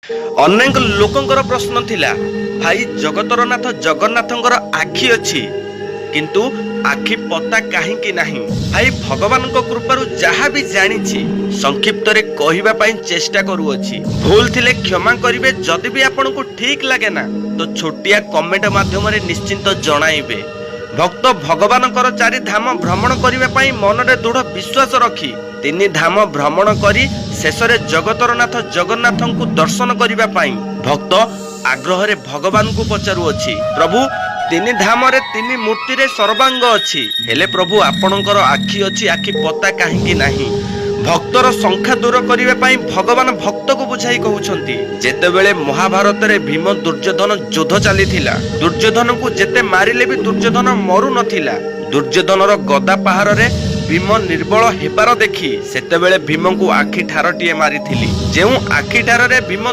अनेक लोकंकर प्रश्न थिला भाई जगतर नाथ जगन्नाथंकर आखि अछि किंतु आखि पता काहींकी नाही। भाई भगवान को कृपारु जहा भी जानिछि संक्षिप्त रे कहिबा पई चेष्टा करूअछि। भूल थिले क्षमा करिवे। जदि भी आपन को ठीक लागे ना तो छोटिया कमेंट माध्यम रे निश्चिंत जणाइबे। भक्त भगवानकर चारि धाम भ्रमण करिबा पई मनरे दृढ़ विश्वास रखी तिनि धाम भ्रमण करी शेषरे जगतर नाथ जगन्नाथंकु दर्शन करिबा पई भक्त आग्रह रे भगवान को पचारुअछि। प्रभु तिनि धाम रे तिनि मूर्ति रे सर्वांग अछि हेले प्रभु आपणकर आखि अछि आखि पता काहींकी नाही। भक्तर संख्या दूर करिबा पई भगवान भक्त को बुझाई कहउछंती। जेतेबेले महाभारत रे भीम दुर्योधन युद्ध चलीथिला दुर्योधन को जेते मारिले भी दुर्योधन मरु नथिला। दुर्योधनर गदा पहाड़ रे भीम निर्बल हेबार देखि सेतेबेले भीम को आखि ठारटीए मारिथिली। जेउ आखि ठार रे भीम